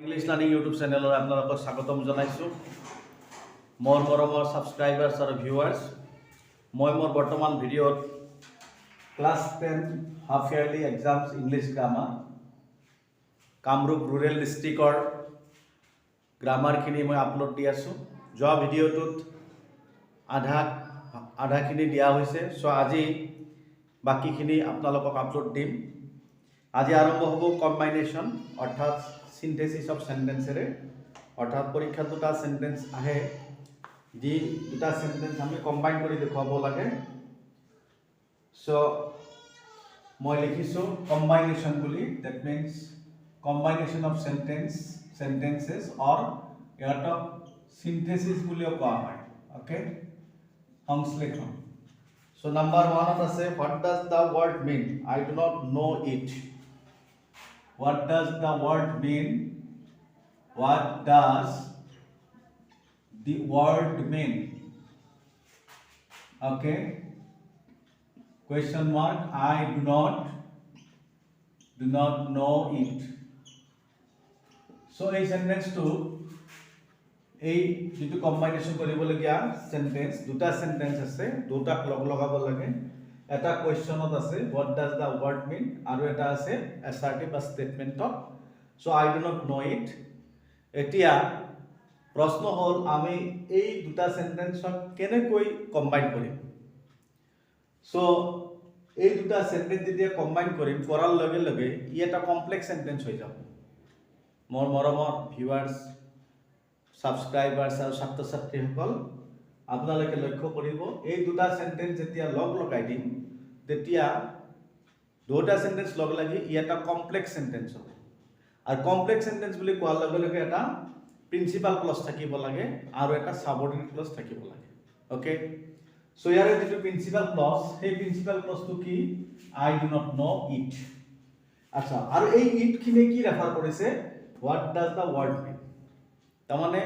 English learning YouTube চেনেলত আপোনালোকক স্বাগতম জনাইছোঁ। মোৰ মৰমৰ ছাবস্ক্ৰাইবাৰ্ছ আৰু ভিউৱাৰ্ছ, মই মোৰ বৰ্তমান ভিডিঅ'ত class 10 half yearly exams English grammar Kamrup rural ডিষ্ট্ৰিক্টৰ গ্ৰামাৰখিনি মই আপলোড দি আছোঁ। যোৱা ভিডিঅ'টোত আধাখিনি দিয়া হৈছে, চ' আজি বাকীখিনি আপোনালোকক আপলোড দিম। আজি আৰম্ভ হ'ব কম্বাইনেশ্যন অৰ্থাৎ সিনথেসিস অফ সেন্টেন্সেৰে, অৰ্থাৎ পৰীক্ষাত দুটা সেন্টেন্স আহে, যি দুটা সেন্টেন্স আমি কম্বাইন কৰি দেখুৱাব লাগে। সো মই লিখিছোঁ কম্বাইনেশ্যন বুলি, that means combination of sentences or ইহঁতক সিনথেসিস বুলিও কোৱা হয়। ওকে, সংশ্লেষণ। সো নাম্বাৰ 1 আছে what does the word mean, I do not know it. What does the word mean? What does the word mean? Okay. Question mark. I do not know it. So এই সেন্টেন্সটো এই যেটো কম্বাইনেশ্যন কৰিবলগীয়া sentence, দুটা sentence আছে, দুটাক লগাব লাগে। এটা কোৱেশ্চনত আছে হোৱাট ডাজ দ্য ৱৰ্ড মিন আৰু এটা আছে এছাৰ্টিভ বা ষ্টেটমেণ্টত। চ' আই ডু নট ন' ইট। এতিয়া প্ৰশ্ন হ'ল আমি এই দুটা সেন্টেন্সক কেনেকৈ কম্বাইন কৰিম। চ' এই দুটা সেন্টেন্স যেতিয়া কম্বাইন কৰিম, কৰাৰ লগে লগে ই এটা কমপ্লেক্স সেন্টেন্স হৈ যাব। মোৰ মৰমৰ ভিউৱাৰ্ছ, ছাবস্ক্ৰাইবাৰ্ছ আৰু ছাত্ৰ ছাত্ৰীসকল, আপোনালোকে লক্ষ্য কৰিব, এই দুটা সেন্টেন্স যেতিয়া লগাই দিম তেতিয়া দুটা সেন্টেন্স লাগি ই এটা কমপ্লেক্স সেন্টেন্স হ'ব। আৰু কমপ্লেক্স সেন্টেন্স বুলি কোৱাৰ লগে লগে এটা প্ৰিন্সিপাল ক্লজ থাকিব লাগে আৰু এটা সাবঅৰ্ডিনেট ক্লজ থাকিব লাগে। ওকে, সো ইয়াৰে যিটো প্ৰিন্সিপাল ক্লজ, সেই প্ৰিন্সিপাল ক্লজটো কি? আই ডু নট ন' ইট। আচ্ছা, আৰু এই ইটখিনি কি ৰেফাৰ কৰিছে? হোৱাট ডাজ দ্য ৱৰ্ড মিন। তাৰমানে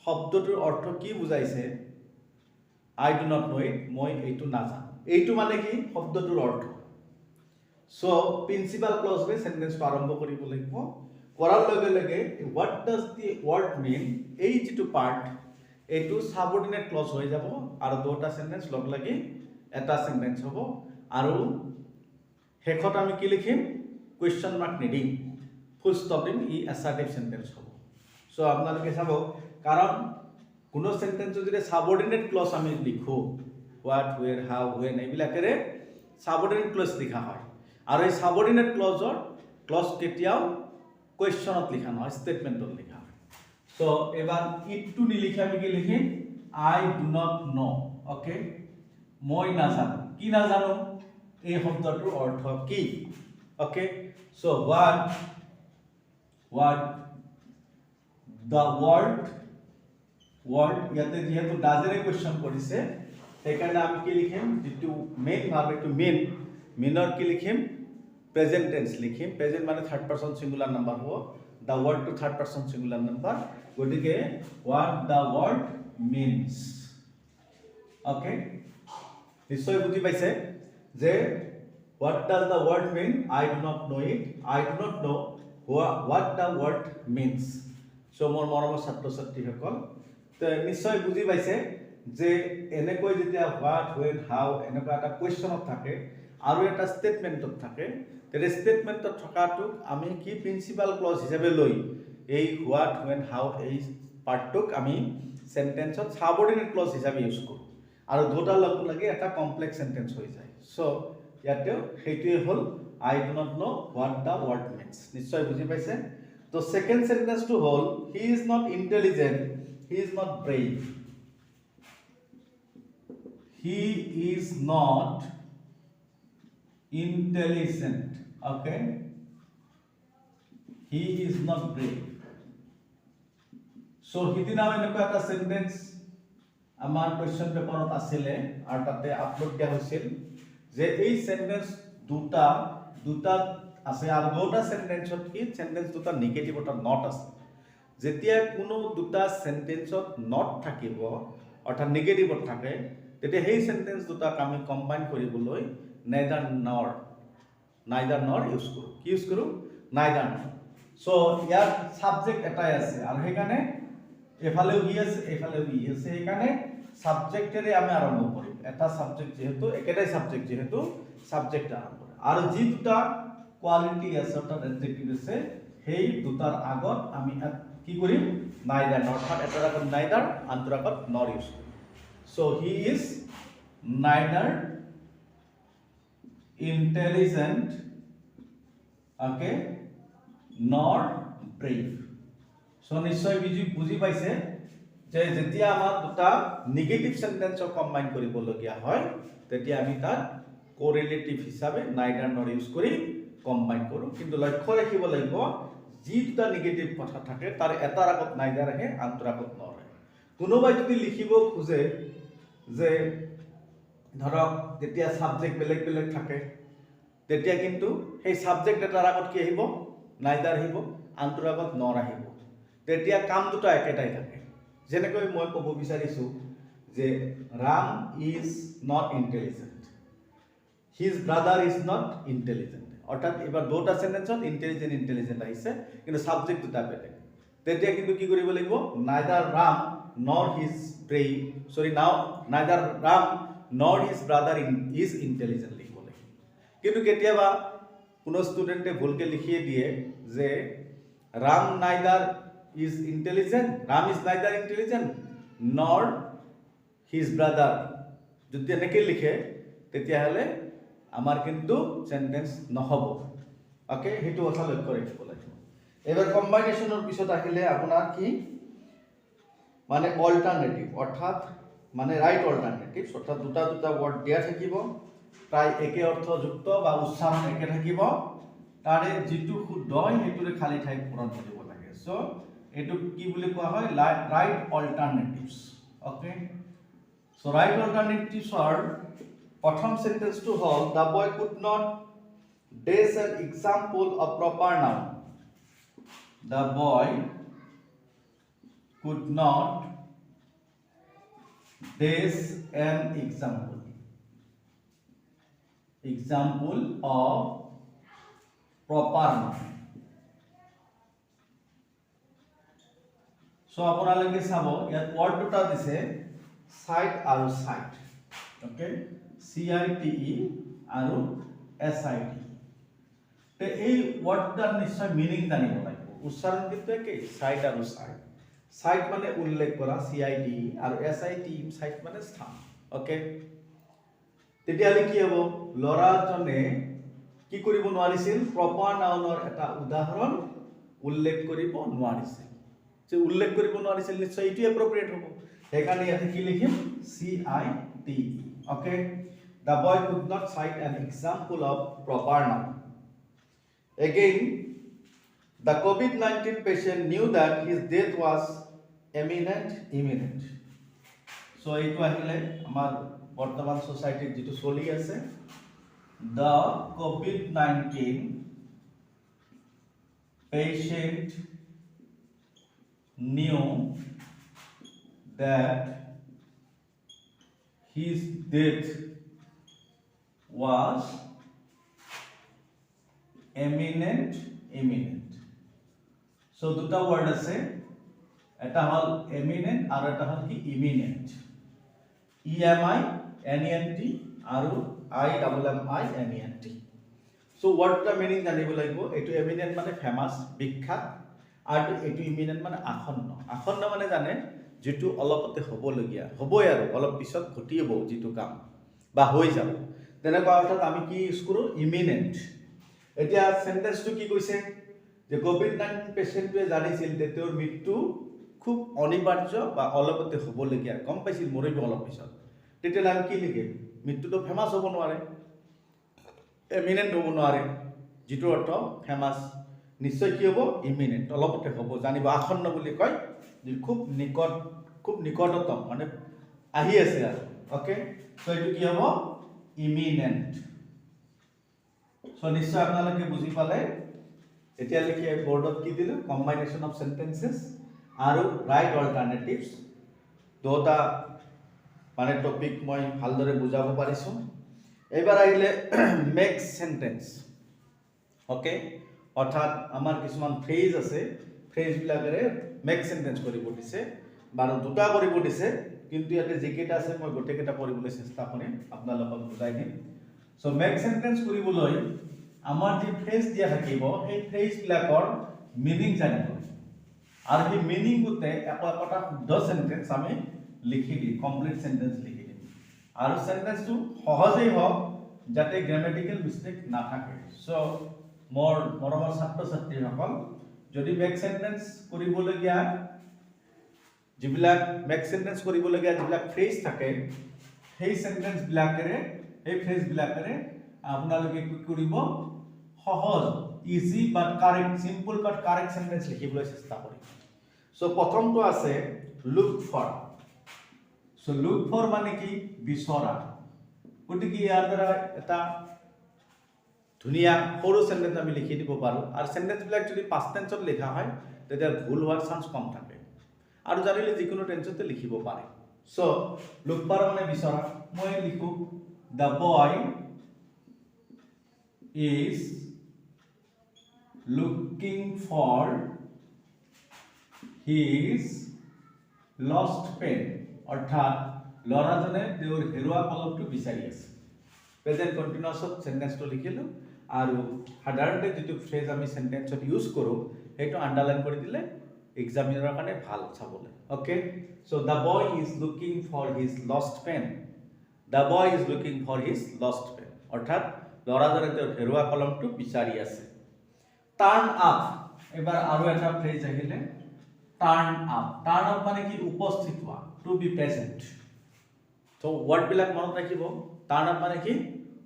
শব্দটোৰ অৰ্থ কি বুজাইছে? আই ডু নট ন' ইট, মই এইটো নাজানো। এইটো মানে কি? শব্দটোৰ অৰ্থ। সো প্ৰিন্সিপাল ক্লজৰে সেন্টেন্সটো আৰম্ভ কৰিব লাগিব। কৰাৰ লগে লগে হোৱাট ডাজ দি ৱৰ্ড মিন, এই যিটো পাৰ্ট, এইটো সাবঅৰ্ডিনেট ক্লজ হৈ যাব আৰু দুটা সেন্টেন্স লাগি এটা সেন্টেন্স হ'ব। আৰু শেষত আমি কি লিখিম? কুৱেশ্যন মাৰ্ক নিদিম, ফুল ষ্টপ দিম, ই এছাৰ্টিভ সেন্টেন্স হ'ব। সো আপোনালোকে চাব, কাৰণ কোনো সেন্টেন্সত যদি সাবঅৰ্ডিনেট ক্লজ আমি লিখোঁ, হোৱাট, ৱেৰ, হাউ, ৱেন, এইবিলাকেৰে সাবঅৰ্ডিনেট ক্লজ লিখা হয়। আৰু এই সাবঅৰ্ডিনেট ক্লজ কেতিয়াও কুৱেশ্যনত লিখা নহয়, ষ্টেটমেণ্টত লিখা হয়। সো এবাৰ ইটটো নিলিখি আমি কি লিখিম? আই ডু নট ন'। অ'কে, মই নাজানো। কি নাজানো? এই শব্দটোৰ অৰ্থ কি? Okay, so what the word, ইয়াতে যিহেতু ডাজেৰে কুৱেশ্যন কৰিছে, সেইকাৰণে আমি কি লিখিম? যিটো মেইন ভাৰ্ব, এইটো মেইনৰ কি লিখিম? প্ৰেজেন্ট টেন্স লিখিম। প্ৰেজেন্ট মানে থাৰ্ড পাৰ্চন সিঙ্গুলাৰ নাম্বাৰ হ'ব, দ্য ৱৰ্ডটো থাৰ্ড পাৰ্চন সিঙ্গুলাৰ নাম্বাৰ, গতিকে what the word means. Okay, নিশ্চয় বুজি পাইছে যে what does the word mean, I do not know' it, I do not know' what the word means. So' মোৰ মৰমৰ ছাত্ৰ ছাত্ৰীসকল, নিশ্চয় বুজি পাইছে যে এনেকৈ যেতিয়া হোৱাট, ৱেন, হাউ এনেকুৱা এটা কুৱেশ্যনত থাকে আৰু এটা ষ্টেটমেণ্টত থাকে, তেতিয়া ষ্টেটমেণ্টত থকাটোক আমি কি প্ৰিন্সিপাল ক্লজ হিচাপে লৈ এই হোৱাট, ৱেন, হাউ এই পাৰ্টটোক আমি সেন্টেন্সত সাবঅৰ্ডিনেট ক্লজ হিচাপে ইউজ কৰোঁ আৰু দুটা লাগি এটা কমপ্লেক্স সেন্টেন্স হৈ যায়। চ' ইয়াতেও সেইটোৱে হ'ল I do not know' what the word means. নিশ্চয় বুজি পাইছে। তো সেকেন্ড সেন্টেন্সটো হ'ল he is not intelligent, he is not brave. He is not intelligent. Okay, he is not brave. So সিদিনা এনেকুৱা এটা সেন্টেন্স আমাৰ কোৱেশ্চন পেপাৰত আছিলে আৰু তাতে আপলোড দিয়া হৈছিল যে এই সেন্টেন্স দুটা আছে আৰু দুটা সেন্টেন্সত কি সেন্টেন্স দুটা নেগেটিভ অৰ্থাৎ নট আছে। যেতিয়া কোনো দুটা সেন্টেন্সত নট থাকিব অৰ্থাৎ নেগেটিভত থাকে, তেতিয়া সেই সেন্টেন্স দুটাক আমি কম্বাইন কৰিবলৈ নাইদাৰ নৰ ইউজ কৰোঁ। কি ইউজ কৰোঁ? নাইদাৰ নৰ। সো ইয়াৰ সাবজেক্ট এটাই আছে আৰু সেইকাৰণে এফালেও হি আছে এফালেও হি আছে সেইকাৰণে সাবজেক্টেৰে আমি আৰম্ভ কৰিম এটা সাবজেক্ট যেহেতু একেটাই সাবজেক্ট যেহেতু সাবজেক্ট আৰম্ভ কৰিম আৰু যি দুটা কোৱালিটি আছে অৰ্থাৎ এডজেক্টিভ আছে সেই দুটাৰ আগত আমি কি কৰিম নাইদাৰ অৰ্থাৎ এটাৰ আগত নাইদাৰ আনটোৰ আগত নট ইউজ কৰিম so he is neither intelligent okay nor brave so নিশ্চয় বুজি পাইছে যে যেতিয়া আমাৰ দুটা নেগেটিভ সেন্টেন্সক কম্বাইন কৰিবলগীয়া হয় তেতিয়া আমি তাত কোৰিলেটিভ হিচাপে নাইদাৰ নট ইউজ কৰি কম্বাইন কৰো কিন্তু লক্ষ্য ৰাখিব লাগিব যি দুটা নেগেটিভ কথা থাকে তাৰ এটাৰ আগত নাইদাৰ আহে আনটোৰ আগত নট আহে কোনোবাই যদি লিখিব খোজে যে ধৰক যেতিয়া সাবজেক্ট বেলেগ বেলেগ থাকে তেতিয়া কিন্তু সেই সাবজেক্ট এটাৰ আগত কি আহিব নাইদাৰ আহিব আনটোৰ আগত নট আহিব তেতিয়া কাম দুটা একেটাই থাকে যেনেকৈ মই ক'ব বিচাৰিছো যে Ram is not intelligent his brother is not intelligent অৰ্থাৎ এবাৰ দুটা সেন্টেন্সত ইন্টেলিজেন্ট আহিছে কিন্তু সাবজেক্ট দুটা বেলেগ তেতিয়া কিন্তু কি কৰিব লাগিব নাইদাৰ Ram nor his brave neither Ram nor his brother is intelligent লিখিব লাগিব কিন্তু কেতিয়াবা কোনো ষ্টুডেন্টে ভুলকে লিখিয়ে দিয়ে যে Ram is neither intelligent nor his brother যদি এনেকৈ লিখে তেতিয়াহ'লে আমাৰ কিন্তু সেন্টেন্স নহব ওকে হেতু কথা লক্ষ্য ৰাখিব লাগিব এবাৰ কম্বাইনেশনৰ পিছত আহিলে আপোনাৰ কি মানে অল্টারনেটিভ অর্থাৎ মানে রাইট অল্টারনেটিভ অর্থাৎ দুটা দুটা ওয়ার্ড দিয়া থাকিব প্রায় একে অর্থযুক্ত বা উচ্চারণ একে থাকিব তাৰে যেটো শুদ্ধ হয় হেতুৰে খালি ঠাই পূৰণ কৰিব লাগে সো এটো কি বুলি কোৱা হয় right alternatives okay so right অল্টাৰনেটিভসৰ প্ৰথম সেন্টেন্সটো হ'ল the boy could not days an example of proper noun the boy could not base an example of proper noun so আপোনালোকে চাব ইয়াত ওয়ার্ড দুটা দিছে সাইট আৰু সাইট ওকে CITE আৰু SIT তে এই ওয়াৰ্ডটাৰ নিশ্চয় মিনিং জানিব লাগিব উচ্চাৰণ কিন্তু একেই সাইট আৰু সাইট সাইট মানে উল্লেখ কৰা CITE আৰু SIT সাইট মানে স্থান ওকে তেতিয়ালে কি হ'ব লৰাজনে কি কৰিব নোৱাৰিছিল প্ৰপাৰ নাউনৰ এটা উদাহৰণ উল্লেখ কৰিব নোৱাৰিছিল যে উল্লেখ কৰিব নোৱাৰিছিল নিশ্চয় এটো এপ্ৰোপ্ৰিয়েট হ'ব সেইকাৰণে ইয়াতে কি লিখিম CITE okay the boy could not cite an example of proper noun again the COVID-19 patient knew that his death was imminent so এইটো আহিলে আমাৰ বৰ্তমান সোসাইটিত যেটো চলি আছে the COVID-19 patient knew that his death was imminent so দুটা word আছে এটা হল এমিনেন্ট আর এটা হল কি ইমিনেন্ট EMI NENT আৰু IMMINENT সো ওয়াৰ্ডটা মিনিং জানিব লাগিব এটো এমিনেন্ট মানে ফেমাস বিখ্যাত আৰু এটো ইমিনেন্ট মানে আসন্ন মানে জানে যেটো অলপতে হবলগীয়া হবই আৰু অলপ পিছত ঘটিব যেটো কাম বা হৈ যাব তেনেকুৱা অৰ্থাৎ আমি কি ইউজ কৰো ইমিনেন্ট এতিয়া সেন্টেন্সটো কি কৈছে যে COVID-19 পেশেন্টে জানিছিল যে তেওঁৰ মৃত্যু খুব অনিবাৰ্য বা অলপতে হবলগীয়া কম পাইছিল মৰিব অলপ পিছত তেতিয়া আমি কি লিখিম মৃত্যুটো ফেমাস হ'ব নোৱাৰে এমিনেন্ট হ'ব নোৱাৰে যেটো অৰ্থ ফেমাস নিশ্চয় কি হ'ব ইমিনেন্ট অলপতে হ'ব জানিব আসন্ন বুলি কয় যে খুব নিকটতম মানে আহি আছে আৰু ওকে সো এটো কি হ'ব ইমিনেন্ট সো নিশ্চয় আপোনালোকে বুজি পালে এতিয়া লিখি বোর্ডত কি দিলো কম্বাইনেশন অফ সেন্টেন্সেস আৰু ৰাইট অল্টাৰনেটিভস দুটা মানে টপিক মই ভালদৰে বুজাব পাৰিছো এবাৰ আহিলে মেক সেন্টেন্স ওকে অৰ্থাৎ আমাৰ কিছুমান ফ্ৰেজ আছে, ফ্ৰেজবিলাকেৰে মেক সেন্টেন্স কৰিব দিছে বাৰু দুটা কৰিব দিছে, কিন্তু ইয়াতে যিকেইটা আছে মই গোটেইকেইটা কৰিবলৈ চেষ্টা কৰিম, আপোনালোকক বুজাই দিম। সো মেক সেন্টেন্স কৰিবলৈ আমাৰ যি ফ্ৰেজ দিয়া থাকিব সেই ফ্ৰেজবিলাকৰ মিনিং জানিব আৰু সেই মিনিং গোটে এটা শুদ্ধ সেন্টেন্স আমি লিখি দিম, কমপ্লিট সেন্টেন্স লিখি দিম আৰু সেন্টেন্সটো সহজেই হওক যাতে গ্ৰামাটিক্যাল মিস্টেক নাথাকে। সো মোৰ মৰমৰ ছাত্ৰ ছাত্ৰীসকল, যদি মেক সেন্টেন্স কৰিবলগীয়া যিবিলাক মেক সেন্টেন্স কৰিবলগীয়া যিবিলাক ফ্ৰেজ থাকে সেই সেন্টেন্সবিলাকেৰে এই ফ্ৰেজবিলাকেৰে আপোনালোকে কি কৰিব, সহজ easy but correct, simple but correct sentence লিখিবলৈ চেষ্টা কৰিম। সো প্ৰথমটো আছে look for. So look for মানে কি, বিচৰা। গতিকে ইয়াৰ দ্বাৰা এটা ধুনীয়া সৰু সেন্টেন্স আমি লিখি দিব পাৰোঁ আৰু সেন্টেন্সবিলাক যদি পাষ্ট টেন্সত লিখা হয় তেতিয়া ভুল হোৱাৰ চান্স কম থাকে আৰু জানিলে যিকোনো টেন্সতে লিখিব পাৰে। সো লুক ফৰ মানে বিচৰা। মই লিখো the boy is looking for his lost pen, অৰ্থাৎ ল'ৰাজনে তেওঁৰ হেৰুৱা কলমটো বিচাৰি আছে। প্ৰেজেন্ট কন্টিনিউয়াছত সেন্টেন্সটো লিখিলো আৰু সাধাৰণতে যিটো ফ্ৰেজ আমি সেন্টেন্সত ইউজ কৰোঁ সেইটো আন্ডাৰলাইন কৰি দিলে এক্সামিনাৰৰ কাৰণে ভাল চাবলৈ। Okay, so the boy is looking for his lost pen. The boy is looking for his lost pen, অৰ্থাৎ ল'ৰাজনে তেওঁৰ হেৰুৱা কলমটো বিচাৰি আছে। টাৰ্ন আপ, এবাৰ আৰু এটা ফ্ৰেজ আহিলে টাৰ্ন আপ। টাৰ্ন আপ মানে কি, উপস্থিত হোৱা, টু বি প্ৰেজেন্ট। তো ওয়াৰ্ডবিলাক মনত ৰাখিব, টাৰ্ন আপ মানে কি,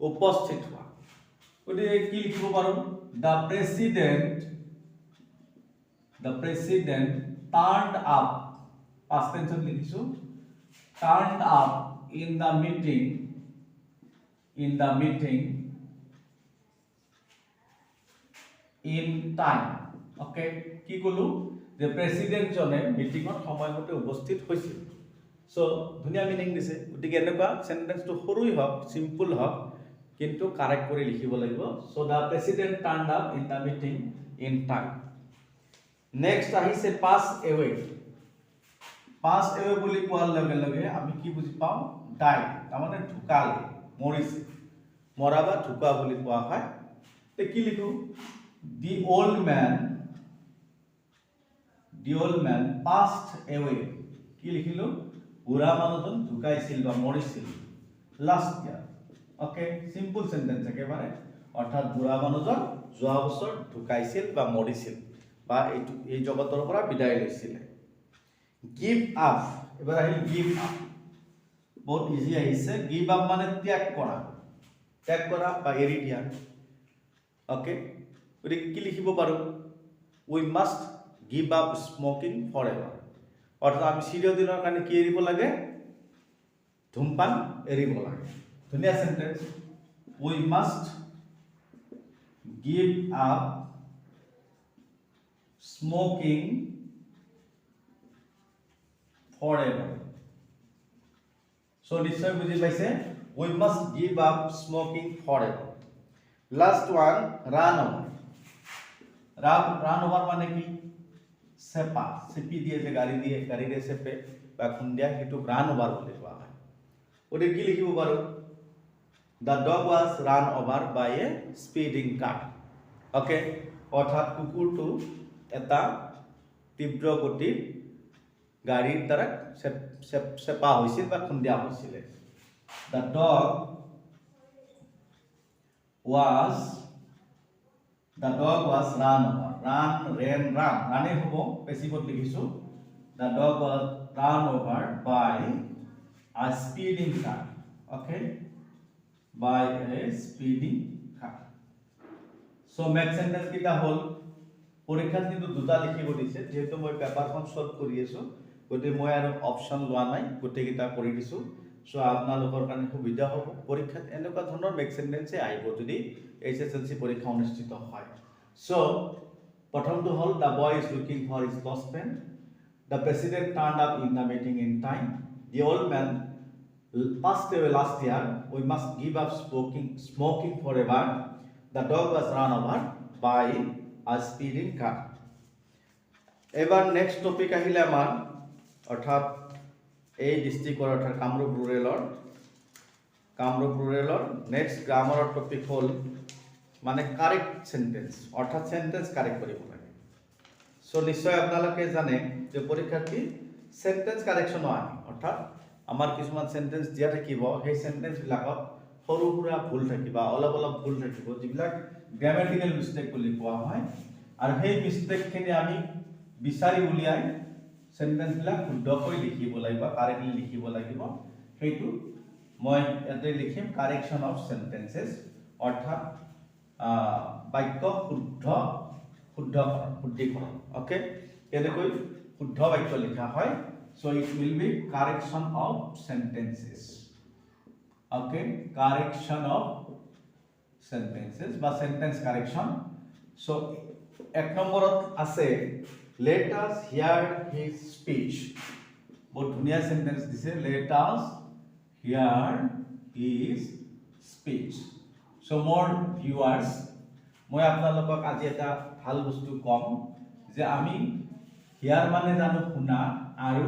উপস্থিত হোৱা। গতিকে কি লিখিব পাৰোঁ, the president turned up, past টেন্সত লিখিছোঁ, turned up in the meeting in time. Okay, কি ক'লো যে প্ৰেসিডেন্টজনে মিটিঙত সময়মতে উপস্থিত হৈছিল। সো ধুনীয়া মিনিং দিছে। গতিকে এনেকুৱা সেন্টেন্সটো সৰুই হওক, সিম্পল হওক, কিন্তু কাৰেক্ট কৰি লিখিব লাগিব। So the president turned up in the meeting in time. Next আহিছে পাছ এৱে। পাছ এৱে বুলি কোৱাৰ লগে লগে আমি কি বুজি পাওঁ, ডাই, তাৰমানে ঢুকালে, মৰিছে, মৰা বা ঢুকা বুলি কোৱা হয়। তে কি লিখো, the old man passed away। কি লিখিলো, বুঢ়া মানুহজন ঢুকাইছিল বা মৰিছিল last year. Okay, simple sentence একেবাৰে, অৰ্থাৎ বুঢ়া মানুহজন যোৱা বছৰ ঢুকাইছিল বা মৰিছিল বা এই জগতৰ পৰা বিদায় লৈছিলে। গিভ আপ, এবাৰ আহিল গিভ আপ, বহুত ইজি আহিছে। গিভ আপ মানে ত্যাগ কৰা বা এৰি দিয়া। ওকে, গতিকে কি লিখিব পাৰোঁ, we must give up smoking for ever, অৰ্থাৎ আমি চিৰদিনৰ কাৰণে কি এৰিব লাগে, ধূমপান এৰিব লাগে। ধুনীয়া sentence, we must give up smoking for ever. So নিশ্চয় বুজি পাইছে, we must give up smoking for ever. Last one, run over. Run over মানে কি, চেপা, চেপি দিয়ে যে গাড়ীৰে চেপে বা খুন্দিয়া, সেইটোক ৰান অভাৰ বুলি কোৱা হয়। গতিকে কি লিখিব পাৰোঁ, the dog was run over by a speeding car. Okay, অৰ্থাৎ কুকুৰটো এটা তীব্ৰ গতিৰ গাড়ীৰ দ্বাৰা চেপা হৈছিল বা খুন্দিয়া হৈছিলে। The dog was run over, ৰানেই হ'ব, পেচিভত লিখিছোঁ। The dog was run over by a speeding car. Okay, by a speeding car. So make sentence কেইটা হ'ল, পৰীক্ষাত কিন্তু দুটা লিখিব দিছে, যেহেতু মই পেপাৰখন সলভ কৰি আছোঁ, গতিকে মই আৰু অপশ্যন লোৱা নাই, গোটেইকেইটা কৰি দিছোঁ। সো আপোনালোকৰ কাৰণে সুবিধা হ'ব। পৰীক্ষাত এনেকুৱা ধৰণৰ মেক সেন্টেন্সে আহিব যদি HSLC পৰীক্ষা অনুষ্ঠিত হয়। সো প্ৰথমটো হ'ল, the boy is looking for his lost pen. The president turned up in the meeting in time. The old man passed away last year. We must give up smoking forever. The dog was run over by a speeding car. এবার next topic আহিলে আমাৰ অৰ্থাৎ এই ডিস্ট্ৰিক্টৰ অৰ্থাৎ Kamrup ৰুৰেলৰ next গ্ৰামাৰৰ topic হ'ল মানে correct sentence অৰ্থাৎ sentence correct কৰিব লাগে। সো নিশ্চয় আপোনালোকে জানে যে পৰীক্ষাৰ্থী সেন্টেন্স কাৰেকশ্যন আহে অৰ্থাৎ আমাৰ কিছুমান সেন্টেন্স দিয়া থাকিব সেই সেন্টেন্স বিলাকত সৰু সুৰা ভুল থাকিব অলপ ভুল থাকিব যিবিলাক গ্ৰামাটিক্যাল মিস্টেক বুলি কোৱা হয় আৰু সেই মিস্টেকখিনি আমি বিচাৰি উলিয়াই সেন্টেন্স বিলাক শুদ্ধকৈ লিখিব লাগিব কাৰেক্টলি লিখিব লাগিব সেইটো মই ইয়াতে লিখিম কাৰেকশ্যন অফ সেন্টেন্সেস অৰ্থাৎ বাক্য শুদ্ধীকৰণ ওকে কেনেকৈ শুদ্ধ বাক্য লিখা হয় so it will be correction of sentences okay correction of sentences বা sentence correction so এক নম্বৰত আছে let us hear his speech বহুত ধুনীয়া সেন্টেন্স দিছে let us hear his speech so more viewers মই আপোনালোকক আজি এটা ভাল বস্তু কম যে আমি হিয়াৰ মানে জানো শুনা আৰু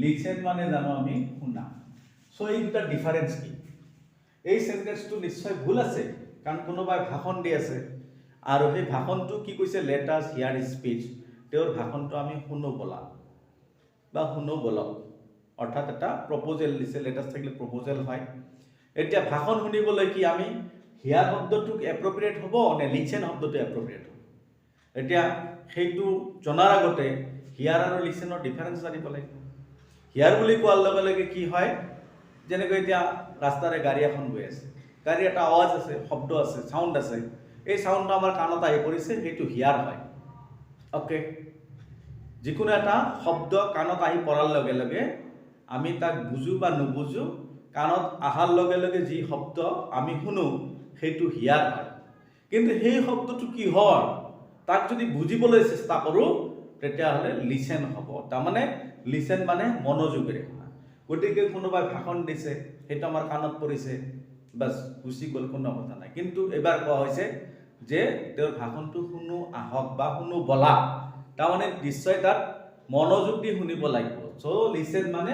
লিসেন মানে জানো আমি শুনা সো এই দুটা ডিফাৰেন্স কি এই সেন্টেন্সটো নিশ্চয় ভুল আছে কাৰণ কোনোবাই ভাষণ দি আছে আৰু সেই ভাষণটো কি কৈছে let us hear his speech তেওঁৰ ভাষণটো আমি শুনো বলা বা শুনো বলক অৰ্থাৎ এটা প্ৰপ'জেল দিছে let us থাকিলে প্ৰপ'জেল হয় এতিয়া ভাষণ শুনিবলৈ কি আমি হিয়াৰ শব্দটো এপ্ৰোপ্ৰিয়েট হ'ব নে লিসেন শব্দটো এপ্ৰোপ্ৰিয়েট হ'ব এতিয়া সেইটো জনাৰ আগতে হিয়াৰ আৰু লিসেনৰ ডিফাৰেন্স জানিব লাগিব হিয়াৰ বুলি কোৱাৰ লগে লগে কি হয় যেনেকৈ এতিয়া ৰাস্তাৰে গাড়ী এখন গৈ আছে গাড়ী এটা আৱাজ আছে শব্দ আছে সাউন্ড আছে এই সাউন্ডটো আমাৰ কাণত আহি পৰিছে সেইটো হিয়াৰ হয় ওকে যিকোনো এটা শব্দ কাণত আহি পৰাৰ লগে লগে আমি তাক বুজো বা নুবুজো কাণত আহাৰ লগে লগে যি শব্দ আমি শুনো সেইটো হিয়াৰ হয় কিন্তু সেই শব্দটো কি হয় তাক যদি বুজিবলৈ চেষ্টা কৰো তেতিয়া হলে লিসেন হ'ব তাৰমানে লিসেন মানে মনোযোগেৰে শুনা গতিকে কোনোবাই ভাষণ দিছে সেইটো আমাৰ কাণত পৰিছে বাস গুচি গ'ল কোনো কথা নাই কিন্তু এবাৰ কোৱা হৈছে যে তেওঁৰ ভাষণটো শুনো আহক বা শুনো বলা তাৰমানে নিশ্চয় তাত মনোযোগ দি শুনিব লাগিব সো লিসেন মানে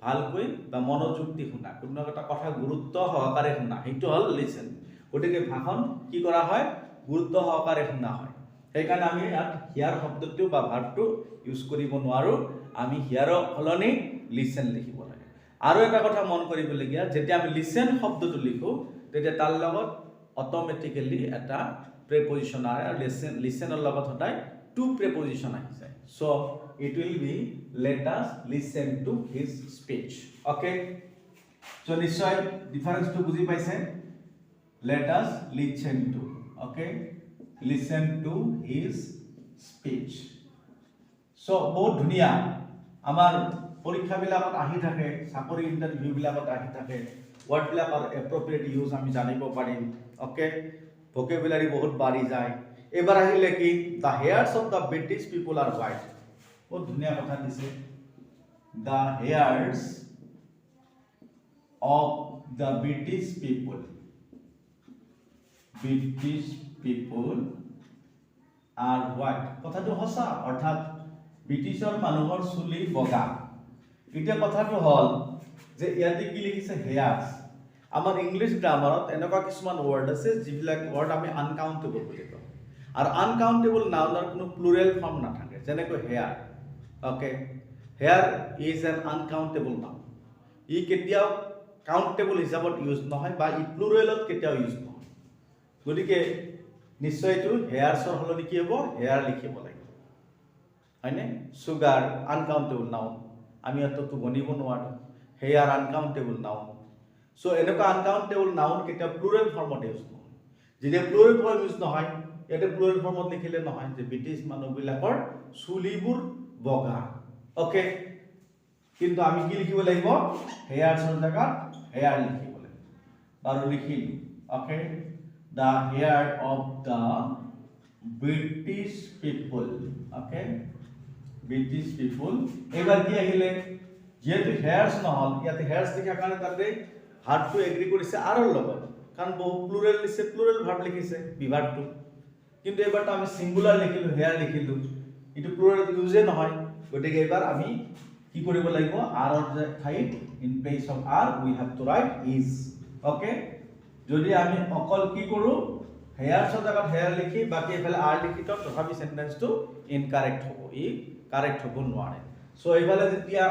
ভালকৈ বা মনোযোগ দি শুনা কোনো এটা কথা গুৰুত্ব সহকাৰে শুনা সেইটো হল লিসেন গতিকে ভাষণ কি কৰা হয় গুৰুত্ব সহকাৰে শুনা হয় সেইকাৰণে আমি ইয়াত হিয়াৰ শব্দটো বা ভাৰ্বটো ইউজ কৰিব নোৱাৰো আমি হিয়াৰৰ সলনি লিসেন লিখিব লাগে আৰু এটা কথা মন কৰিবলগীয়া যেতিয়া আমি লিসেন শব্দটো লিখো তেতিয়া তাৰ লগত অটোমেটিক্যালি এটা প্ৰিপজিশন আহে আৰু লিসেনৰ লগত সদায় টু প্ৰিপজিশন আহি যায় so it will be let us listen to his speech okay so নিশ্চয় ডিফারেন্স তো বুজি পাইছে let us listen to okay listen to his speech so বহুত ধুনিয়া আমাৰ পৰীক্ষা বিলাকত আহি থাকে চাকৰি ইন্টাৰভিউ বিলাকত আহি থাকে ওয়াৰ্ড বিলাকৰ এপ্ৰোপ্ৰিয়েট ইউজ আমি জানিব পাৰিম ওকে ভোকেবুলাৰি বহুত বাঢ়ি যায় এবাৰ আহিলে কি the hairs of the British people are white বহুত ধুনিয়া কথা দিছে the hairs of the British people are white কথাটো হসা অৰ্থাৎ ব্ৰিটিছৰ মানুহৰ চুলি বগা এতিয়া কথাটো হল যে ইয়াতে কি লিখিছে হেয়াৰ্স আমাৰ ইংলিশ গ্ৰামাৰত এনেকুৱা কিছুমান ওয়াৰ্ড আছে যিবিলাক ওয়াৰ্ড আমি আনকাউন্টেবল বুলি কওঁ আৰু আনকাউন্টেবল নাউনৰ কোনো প্লুৰেল ফৰ্ম নাথাকে যেনেকৈ hair okay hair is an uncountable noun ই কেতিয়াও কাউন্টেবল হিচাপত ইউজ নহয় বা ই প্লুৰেলত কেতিয়াও ইউজ নহয় গতিকে নিশ্চয় এইটো হেয়াৰ্সৰ হলনি কি হ'ব হেয়াৰ লিখিব লাগিব হয়নে সুগাৰ আনকাউন্টেবল নাউন আমি এতটো গণিব নোৱাৰো হেয়াৰ আনকাউন্টেবল নাউন সো এনেকুৱা আনকাউন্টেবল নাউন কেতিয়াও প্লুৰেল ফৰ্মত ইউজ নহয় যেতিয়া প্লুৰেল ফৰ্ম ইউজ নহয় ইয়াতে প্লুৰেল ফৰ্মত লিখিলে নহয় যে ব্ৰিটিছ মানুহবিলাকৰ চুলিবোৰ বগা ওকে কিন্তু আমি কি লিখিব লাগিব হেয়াৰ্সৰ জায়গাত হেয়াৰ লিখিব লাগিব বাৰু লিখিলো okay the hair of the British people okay British people এবাৰ কি আহিলে যেহেতু হেয়াৰ্স নহল ইয়াতে হেয়াৰ্স লিখা কাৰণে তাতে ভাৰ্বটো এগ্ৰি কৰিছে আৰু লগত কাৰণ বহু প্লুৰেল লিখে প্লুৰেল ভাৰ্ব লিখিছে বিভাগটো কিন্তু এবাৰটো আমি সিঙ্গুলাৰ লিখিলো হেয়াৰ লিখিলো ইটো প্লুৰাল ইউজে নহয় গতিকে এবাৰ আমি কি কৰিব লাগিব আৰ অৰ ঠাইত in place of R we have to right is okay যদি আমি অকল কি কৰো হেয়াৰছৰ জাগাত হেয়াৰ লিখি বাকি এফালে আৰ লিখি তো তথাপি সেন্টেন্সটো ইনকাৰেক্ট হ'ব ই কাৰেক্ট হ'ব নোৱাৰে সো এফালে যেতিয়া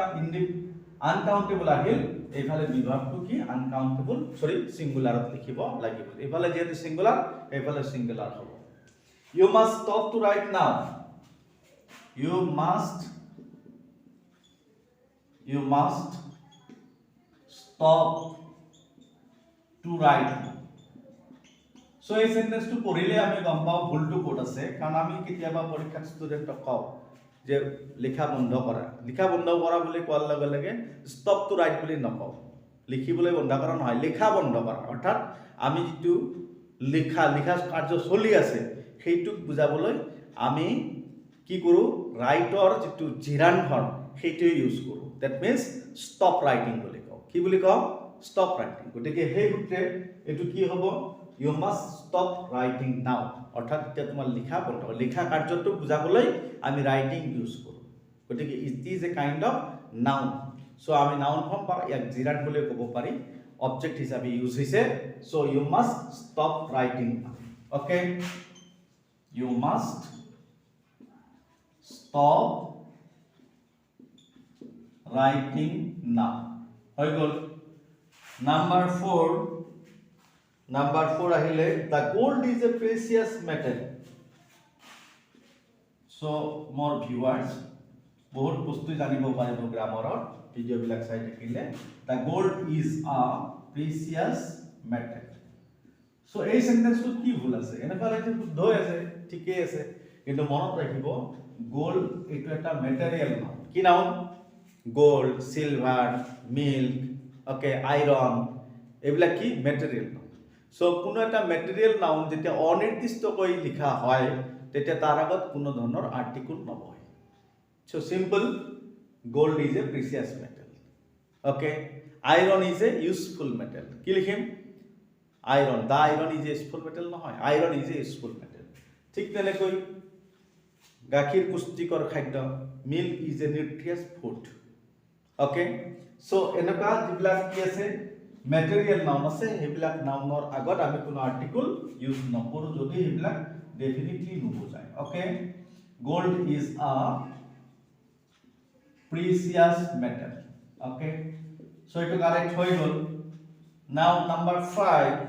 আনকাউন্টেবল আহিল এফালে বিভাগটো কি আনকাউন্টেবল সৰি সিঙ্গুলাৰত লিখিব লাগিব এফালে যেহেতু সিঙ্গুলাৰ এফালে সিঙ্গুলাৰ হ'ব you must stop to write now you must stop to write so এই সেন্টেন্সটো পঢ়িলে আমি গম পাও ভুলটো ক'ত আছে কাৰণ আমি কেতিয়াবা পৰীক্ষাত ষ্টুডেন্টক কও যে লিখা বন্ধ কৰা বুলি কোৱাৰ লগে লগে ষ্টপ টু ৰাইট বুলি নকও লিখিবলৈ বন্ধ কৰা নহয় লিখা বন্ধ কৰা অৰ্থাৎ আমি যেটো লিখা কাৰ্য চলি আছে সেইটোক বুজাবলৈ আমি কি কৰো ৰাইটৰ যেটো জিৰাণখন সেইটোই ইউজ কৰো দ্যাট মিন্স ষ্টপ ৰাইটিং বুলি কও কি বুলি কও ষ্টপ ৰাইটিং গতিকে সেই সূত্ৰে এটো কি হ'ব you must stop writing now অর্থাৎ এটা তোমার লিখা বন্ধ লিখা কার্যটো বুজাবলৈ আমি রাইটিং ইউজ কৰো গতিকে it is a kind of noun so আমি নাউন ফর্ম বা এক জিরাট বলে ক'ব পাৰি অবজেক্ট হিচাপে ইউজ হৈছে so you must stop writing now okay you must stop writing now হৈ গল Number 4 ahile the gold is a precious metal so more viewers বহুত বস্তু জানিব পাৰিব গ্ৰামাৰৰ ভিডিও বিলাক চাই থাকিলে the gold is a precious metal so এই সেন্টেন্সটো কি ভুল আছে এনেকা লাগে শুদ্ধ আছে ঠিকই আছে কিন্তু মনত ৰাখিব গোল্ড এটো এটা ম্যাটেৰিয়েল নাউন কি noun gold silver milk okay iron এবিলাক কি ম্যাটেৰিয়েল সো কোনো এটা ম্যাটেৰিয়েল নাউন যেতিয়া অনিৰ্দিষ্টকৈ লিখা হয় তেতিয়া তাৰ আগত কোনো ধৰণৰ আৰ্টিকল নবহে so simple gold is a precious metal okay iron is a useful metal কি লিখিম iron the iron is a useful metal নহয় iron is a useful metal ঠিক তেনেকৈ গাখীৰ পুষ্টিকৰ খাদ্য milk is a nutritious food okay so এনেকা যিবিলাক কি আছে ম্যাটেৰিয়েল নাউন আছে হেবিলাক নাউনৰ আগত আমি কোনো আৰ্টিকল ইউজ নকৰো যদি হেবিলাক ডেফিনেটলি নুবুজায় okay gold is a precious metal okay so এটা কারেক্ট হৈ গল নাও নাম্বার 5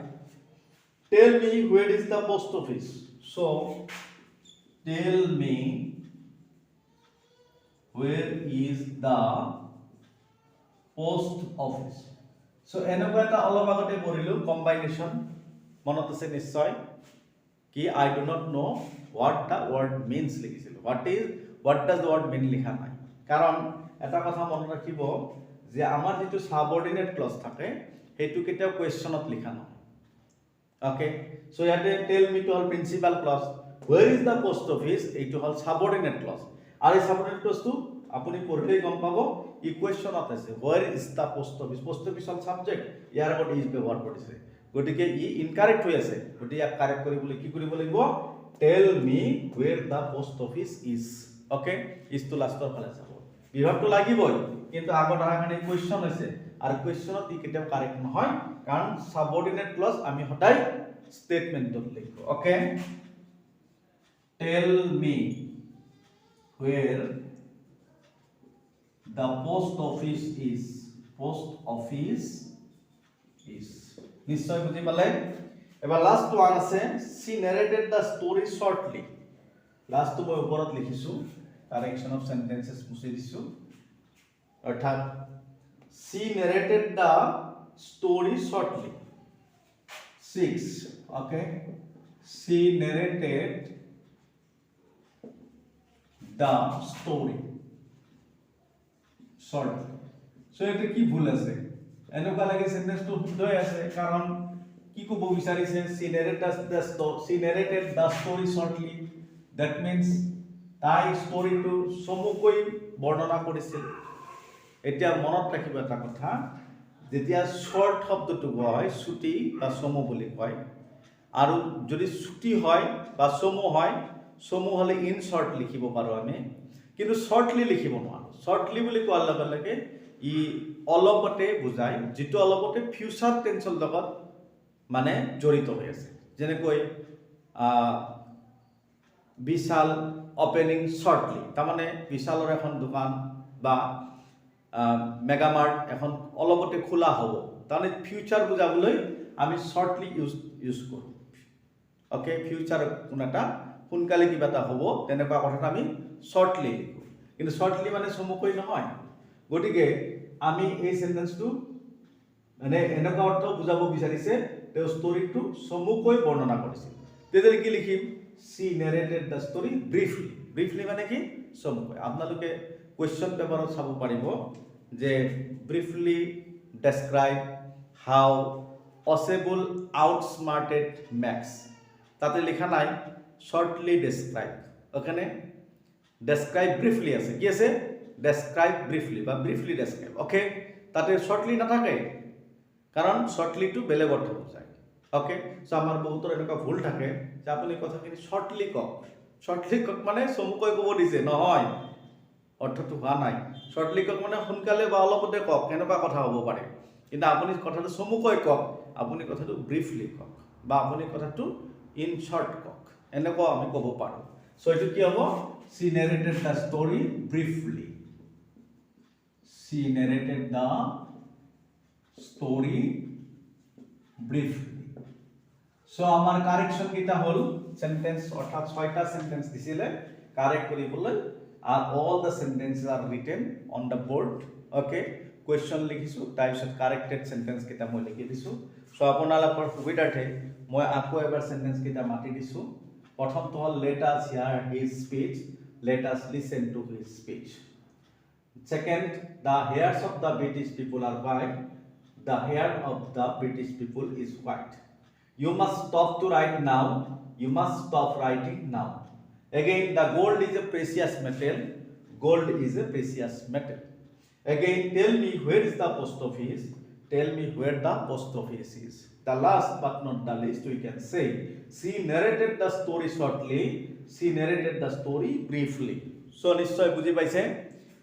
টেল me where is the post office so tell me where is the post office so এনেকুৱা এটা অলপ আগতে পঢ়িলো কম্বাইনেশন মনত আছে নিশ্চয় কি I do not know what the word means লিখিছিল what does the word mean লিখা নাই কাৰণ এটা কথা মনত ৰাখিব যে আমাৰ যেটো সাবঅৰ্ডিনেট ক্লজ থাকে হেতু কেতিয়াও কোৱেশ্চনত লিখা নহয় ওকে সো ইয়াতে tell me to all principal clause where is the post office এইটো হল সাবঅৰ্ডিনেট ক্লজ আৰু এই সাবঅৰ্ডিনেট ক্লজটো আপুনি পঢ়িলেই গম পাব ইকুৱেশ্যনত আছে where is the post office হল সাবজেক্ট ইয়াৰ আগত ইজ ব্যৱহাৰ কৰিছে গতিকে ই ইনকাৰেক্ট হৈ আছে গতিকে ইয়াক কাৰেক্ট কৰিবলৈ কি কৰিব লাগিব tell me where the post office is okay is to লাষ্টৰ ফালে যাব বিভাগটো লাগিবই কিন্তু আগত আহা কাৰণে কোৱেশ্চন হৈছে আৰু কোৱেশ্চনত ই কেতিয়াও কাৰেক্ট নহয় কাৰণ সাবঅৰ্ডিনেট ক্লজ আমি সদায় স্টেটমেন্টত লিখো ওকে টেল me where the post office is নিশ্চয় বুজি পালে এবাৰ লাস্ট ওয়ান আছে she narrated the story shortly last মই ওপৰত লিখিছো কারেকশন অফ সেন্টেন্সেস মুছে দিছো অর্থাৎ she narrated the story shortly 6 okay she narrated the story shortly so এটা কি ভুল আছে এনেকুৱা লাগে সেন্টেন্সটো শুদ্ধই আছে কাৰণ কি কব বিচাৰিছে she narrated the story shortly that means তাই স্টোৰিটো সমুকৈ বৰ্ণনা কৰিছিল এতিয়া মনত ৰাখিব এটা কথা যেতিয়া শৰ্ট শব্দটো হয় ছুটি বা সমু বুলি কয় আৰু যদি ছুটি হয় বা চমু হয় চমু হ'লে ইন শৰ্ট লিখিব পাৰোঁ আমি কিন্তু শৰ্টলি লিখিব নোৱাৰোঁ শৰ্টলি বুলি কোৱাৰ লগে লগে ই অলপতে বুজায় যিটো অলপতে ফিউচাৰ টেন্সৰ লগত মানে জড়িত হৈ আছে যেনেকৈ বিশাল অপেনিং শৰ্টলি তাৰমানে বিশালৰ এখন দোকান বা মেগামাৰ্ট এখন অলপতে খোলা হ'ব তাৰমানে ফিউচাৰ বুজাবলৈ আমি শৰ্টলি ইউজ কৰোঁ অ'কে ফিউচাৰ কোনো এটা সোনকালে কিবা এটা হ'ব তেনেকুৱা কথাটো আমি শৰ্টলি লিখোঁ কিন্তু শৰ্টলি মানে চমুকৈ নহয় গতিকে আমি এই সেন্টেন্সটো মানে এনেকুৱা অৰ্থ বুজাব বিচাৰিছে তেওঁ ষ্টৰীটো চমুকৈ বৰ্ণনা কৰিছিল তেতিয়া কি লিখিম she narrated the story briefly মানে কি চমুকৈ আপোনালোকে কোৱেশ্চন পেপাৰত চাব পাৰিব যে briefly describe how possible outsmarted Max তাতে লিখা নাই shortly describe ওখানে describe briefly আছে কি আছে describe briefly বা briefly describe ওকে তাতে shortly নাথাকে কাৰণ shortly টু বেলেগ অৰ্থ বুজায় ওকে সো আমাৰ বহুতৰ এনেকুৱা ভুল থাকে যে আপুনি কথাখিনি shortly কক মানে চমুকৈ ক'ব দিছে নহয় অৰ্থটো হোৱা নাই shortly কক মানে সোনকালে বা অলপতে কক কেনেকুৱা কথা হ'ব পাৰে কিন্তু আপুনি কথাটো চমুকৈ কক আপুনি কথাটো briefly কক বা আপুনি কথাটো in short কক এনেকুৱা আমি ক'ব পাৰোঁ সো এটো কি হ'ব she narrated the story briefly she narrated the story briefly so আমাৰ কাৰেকশন কিটা হল সেন্টেন্স অৰ্থাৎ 6টা সেন্টেন্স দিছিলে কাৰেক্ট কৰিবলৈ আর all the sentences are written on the board okay question লিখিছো তাৰপিছত কাৰেক্টেড সেন্টেন্স কিটা মই লিখি দিছো সো আপোনালোকৰ সুবিধাৰ্থে মই আকৌ এবাৰ সেন্টেন্স কিটা মাতি দিছো প্ৰথমটো হল let us hear his speech let us listen to his speech second the hairs of the British people are white the hair of the British people is white you must stop to write now you must stop writing now again the gold is a precious metal gold is a precious metal again tell me where is the post office tell me where the post office is the last but not the least we can say she narrated the story shortly she narrated the story briefly so নিশ্চয় বুজি পাইছে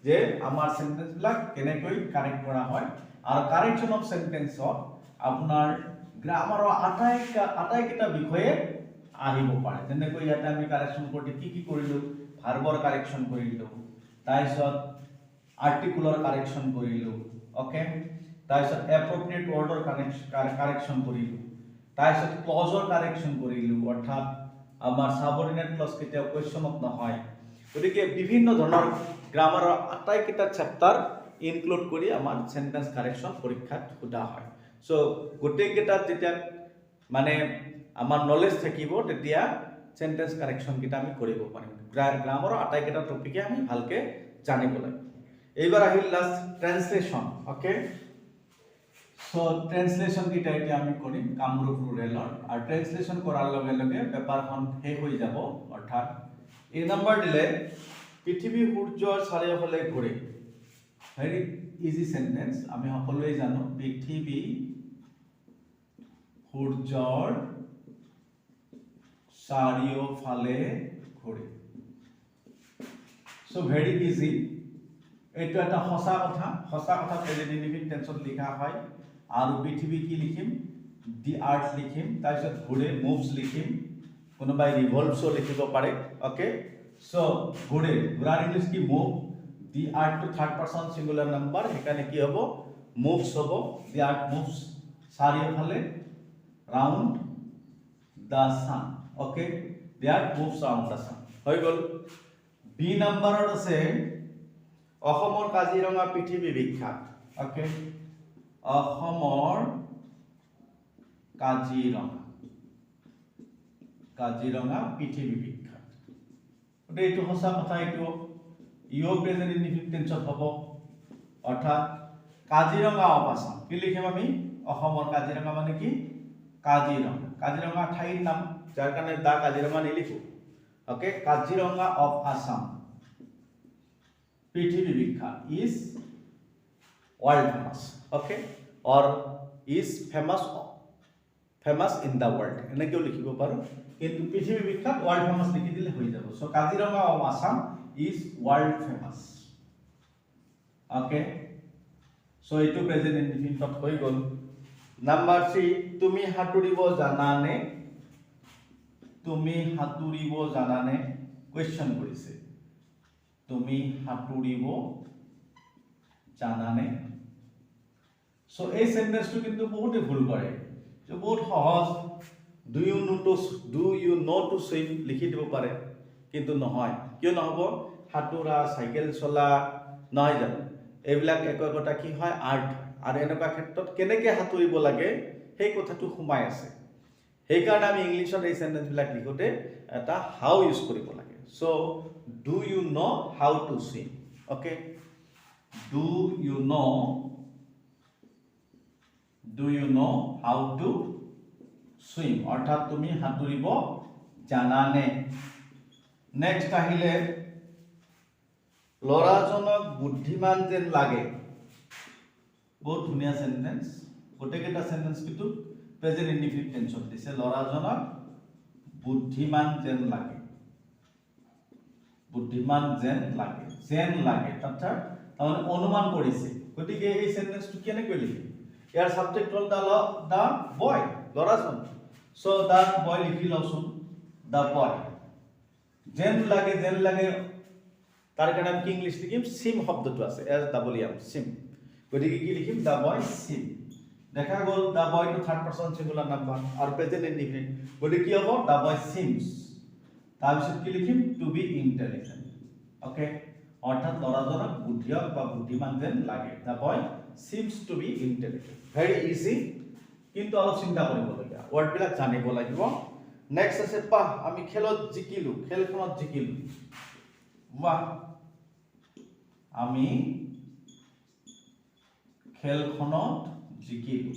যে আমাৰ sentence বিলাক কেনেকৈ correct কৰা হয় আৰু কাৰেকশন অফ সেন্টেন্সত আপোনাৰ গ্ৰামাৰৰ আটাইকেইটা বিষয়ে আহিব পাৰে যেনেকৈ ইয়াতে আমি কাৰেকশন কৰোঁতে কি কৰিলো ভাৰ্বৰ কাৰেকশন কৰিলো তাৰপিছত আৰ্টিকুলৰ কাৰেকশন কৰিলো ওকে তাৰপিছত এপ্ৰোপ্ৰিয়েট ৱৰ্ডৰ কাৰেকশন কৰিলো তাৰপিছত ক্লজৰ কাৰেকশন কৰিলো অৰ্থাৎ আমাৰ সাবঅৰ্ডিনেট ক্লজ কেতিয়াও কোৱেশ্চনত নহয় গতিকে বিভিন্ন ধৰণৰ গ্ৰামাৰৰ আটাইকেইটা চেপ্টাৰ ইনক্লুড কৰি আমাৰ সেন্টেন্স কাৰেকশন পৰীক্ষাত সোধা হয় সো গোটেইকেইটাত যেতিয়া মানে আমাৰ নলেজ থাকিব তেতিয়া সেন্টেন্স কাৰেকশন কিটা আমি কৰিব পাৰিম গ্ৰামাৰৰ আটাইকেইটা টপিকে আমি ভালকে জানিব লাগিব এইবাৰ আহিল লাষ্ট ট্ৰান্সলেশন ওকে সো ট্ৰান্সলেশন কিটা এতিয়া আমি কৰিম কামৰূপ ৰুৰেলৰ আৰু ট্ৰান্সলেশন কৰাৰ লগে লগে পেপাৰখন শেষ হৈ যাব অৰ্থাৎ এই নম্বৰ দিলে পৃথিৱী সূৰ্যৰ চাৰিওফালে ঘূৰে ভেৰি ইজি সেন্টেন্স আমি সকলোৱে জানো পৃথিৱী সূৰ্যৰ চাৰিওফালে ঘূৰে সো ভেৰি ইজি এইটো এটা সঁচা কথা প্ৰেজেন্ট ইনডিফিনিট টেন্সত লিখা হয় আৰু পৃথিৱী কি লিখিম দি আৰ্থ লিখিম তাৰপিছত ঘূৰে মুভস লিখিম কোনোবাই ৰিভলভসও লিখিব পাৰে ওকে সো ঘূৰে ঘূৰাৰ ইংলিছ কি move the earth to third person singular number এখানে কি হবো মুভস হবো দি আৰ্থ মুভস চাৰিওফালে round the sun okay they are moves around the sun হৈ গল বি নম্বৰত আছে অসমৰ কাজিৰঙা পৃথিৱী বিখ্যাত okay অসমৰ কাজিৰঙা পৃথিৱী বিখ্যাত এইটো সঁচা কথা এইটো ইউ প্ৰেজেন্ট ইনডিফিনিট টেন্সত হ'ব অৰ্থাৎ কাজিৰঙা অফ আসাম কি লিখিম আমি অসমৰ কাজিৰঙা মানে কি কাজিৰঙা ঠাইৰ নাম যাৰ কাৰণে দা কাজিৰঙা নিলিখো ওকে কাজিৰঙা অফ আসাম পৃথিৱী বিখ্যাত is world famous okay or is famous famous in the world এনেকেও লিখিব পাৰো কিন্তু পৃথিৱী বিখ্যাত ওয়াৰ্ল্ড ফেমাস লিখি দিলে হৈ যাব so Kaziranga of Assam is world famous okay so এটো প্ৰেজেন্ট ইনডিফিনিটত হৈ গল নাম্বাৰ 3 তুমি হাতুৰিব জানানে কোৱেশ্চন কৰিছে তুমি হাতুৰিব জানানে সো এই সেন্টেন্সটো কিন্তু বহুতে ভুল কৰে যে বহুত সহজ do you no to swim লিখি দিব পাৰে কিন্তু নহয় কিয় নহব হাতুৰা সাইকেল চলা নহয় জানো এইবিলাক একতা কি হয় আৰ্ট আৰু এনেকুৱা ক্ষেত্ৰত কেনেকৈ হাতুৰিব লাগে সেই কথাটো সোমাই আছে সেই কাৰণে আমি ইংলিছত এই সেন্টেন্স বিলাক লিখোতে এটা হাউ ইউজ কৰিব লাগে so do you know how to swim okay do you know how to swim অৰ্থাৎ তুমি হাতুৰিব জানানে নেক্সট আহিলে লৰাজনক বুদ্ধিমান যেন লাগে বহুত ধুনীয়া সেন্টেন্স গোটেইকেইটা সেন্টেন্স কিন্তু প্ৰেজেন্ট ইনডিফিনিট টেন্সত দিছে লৰাজনক বুদ্ধিমান যেন লাগে যেন লাগে অৰ্থাৎ মানে অনুমান কৰিছে গতিকে এই সেন্টেন্সটো কেনেকৈ লিখিম ইয়াৰ subject hall da boy লৰাজন so the বয় লিখি লওঁচোন দা বয় যেন লাগে তাৰ কাৰণে আমি ইংলিছ লিখিম সিম শব্দটো আছে এস ডাবল এম সিম গতিকে কি লিখিম দা বয় সিম দেখা গল the boy to third person singular number আর প্রেজেন্ট ইনডিফিনিট গতিকে কি হ'ব দা বয় সিমস তাৰপিছত কি লিখিম টু বি ইন্টেলিজেন্ট ওকে অৰ্থাৎ লৰাজনক বুদ্ধিয়ক বা বুদ্ধিমান যেন লাগে the boy seems to be intelligent very easy কিন্তু অলপ চিন্তা কৰিবলগীয়া ওয়ার্ড বিলাক জানিব লাগিব নেক্সট আছে পাহ আমি খেলখনত জিকিলো বাহ আমি খেলখনত জিকিলো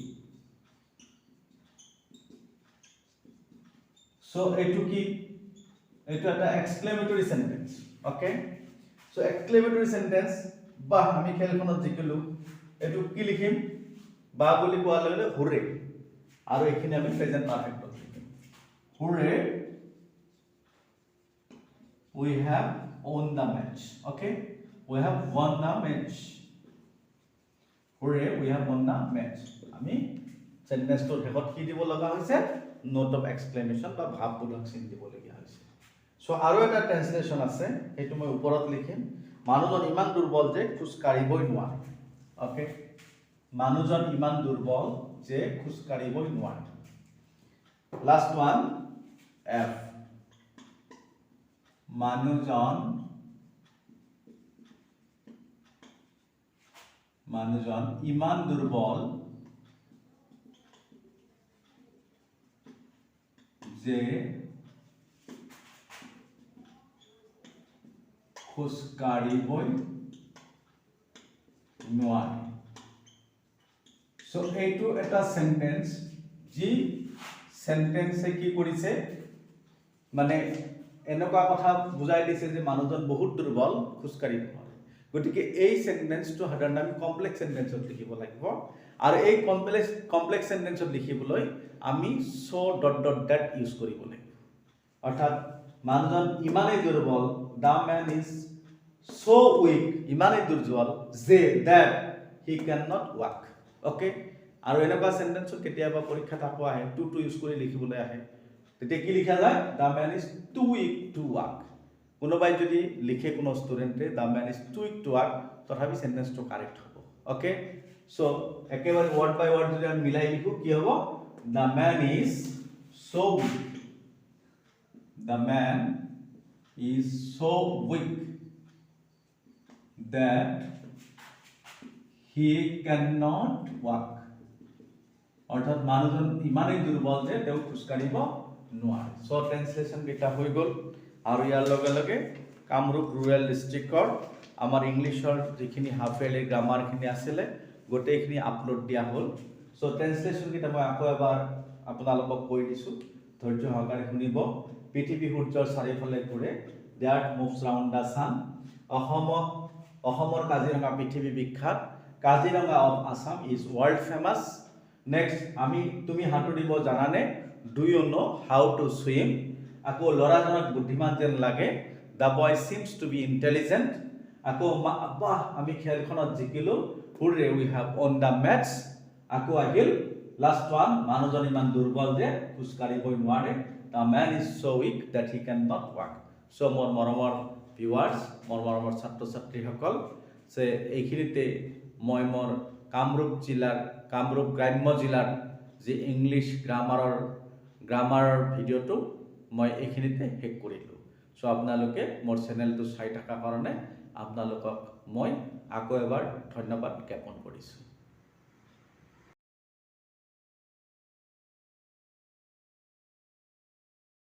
সো এটো কি এটো এটা এক্সক্লেমেটৰি সেন্টেন্স ওকে সো এক্সক্লেমেটৰি সেন্টেন্স বাহ আমি খেলখনত জিকিলো এটো কি লিখিম বা বুলি কোৱা লগে হুৰে আৰু এখিনি আমি প্ৰেজেন্ট পাৰফেক্টত লিখিম হুৰে we have won the match okay we have won the match হুৰে we have won the match আমি সেন্টেন্সটোৰ শেষত কি দিব লগা হৈছে নোট অফ এক্সক্লেমেশন বা ভাৱবোধক চিন দিব লগা হৈছে সো আৰু এটা ট্ৰান্সলেচন আছে সেইটো মই ওপৰত লিখিম মানুহজন ইমান দুৰ্বল যে খোজ কাঢ়িবই নোৱাৰে ওকে মানুহজন ইমান দুৰ্বল যে খোজ কাঢ়িবই নোৱাৰে লাষ্ট ওয়ান এফ মানুহজন ইমান দুৰ্বল যে খোজ কাঢ়িবই নোৱাৰে সো এইটো এটা সেন্টেন্স যি সেন্টেন্সে কি কৰিছে মানে এনেকুৱা কথা বুজাই দিছে যে মানুহজন বহুত দুৰ্বল খোজ কাঢ়িব নোৱাৰে গতিকে এই সেন্টেন্সটো সাধাৰণতে আমি কমপ্লেক্স সেন্টেন্সত লিখিব লাগিব আৰু এই কমপ্লেক্স সেন্টেন্সত লিখিবলৈ আমি so dot dot that use কৰিব লাগিব অৰ্থাৎ মানুহজন ইমানেই দুৰ্বল দা ম্যান ইজ সো উইক ইমানেই দুৰ্বল যে that he can not walk okay আৰু এনেকুৱা সেন্টেন্সত কেতিয়াবা পৰীক্ষাত আকৌ আহে টু ইউজ কৰি লিখিবলৈ আহে তেতিয়া কি লিখা যায় the man is too weak to walk কোনোবাই যদি লিখে কোনো ষ্টুডেন্টে the man is too weak to walk তথাপি সেন্টেন্সটো কারেক্ট হ'ব ওকে সো একেবাৰে ওয়ার্ড বাই ওয়ার্ড যদি আমি মিলাই লিখো কি হ'ব the man is so weak the man is so weak that he cannot walk অর্থাৎ মানুহজন ইমানেই দুৰ্বল যে তেওঁ খোজ কাঢ়িব নোৱাৰে সো ট্ৰান্সলেচন কেইটা হৈ গল আৰু ইয়াৰ লগে লগে কামৰূপ ৰুৰেল ডিস্ট্ৰিক্টৰ আমাৰ ইংলিছৰ যিখিনি হাফ ইয়াৰলি গ্ৰামাৰখিনি আছিলে গোটেইখিনি আপলোড দিয়া হ'ল সো ট্ৰান্সলেচন কেইটা মই আকৌ এবাৰ আপোনালোকক কৈ দিছোঁ ধৈৰ্য সহকাৰে শুনিব পৃথিৱী সূৰ্যৰ চাৰিওফালে ঘূৰে the earth moves round the sun অসমৰ কাজিৰঙা পৃথিৱী বিখ্যাত Kaziranga of Assam is world famous next তুমি সাঁতুৰিব জানানে? Do you know how to swim? আকৌ ল'ৰাজনক বুদ্ধিমান যেন লাগে। The boy seems to be intelligent. আকৌ বাহ আমি খেলখনত জিকিলো। Hurray we have won the match. আকৌ আহিল লাষ্ট ওৱান, মানুহজন ইমান দুৰ্বল যে খোজ কাঢ়িবই নোৱাৰে। The man is so weak that he can not walk. So' মোৰ মৰমৰ ভিউৱাৰ্ছ, মোৰ মৰমৰ ছাত্ৰ ছাত্ৰীসকল, যে এইখিনিতে মই মোৰ কামৰূপ গ্ৰাম্য জিলাৰ যি ইংলিছ গ্ৰামাৰৰ ভিডিঅ'টো মই এইখিনিতে শেষ কৰিলোঁ। চ' আপোনালোকে মোৰ চেনেলটো চাই থকাৰ কাৰণে আপোনালোকক মই আকৌ এবাৰ ধন্যবাদ জ্ঞাপন কৰিছোঁ।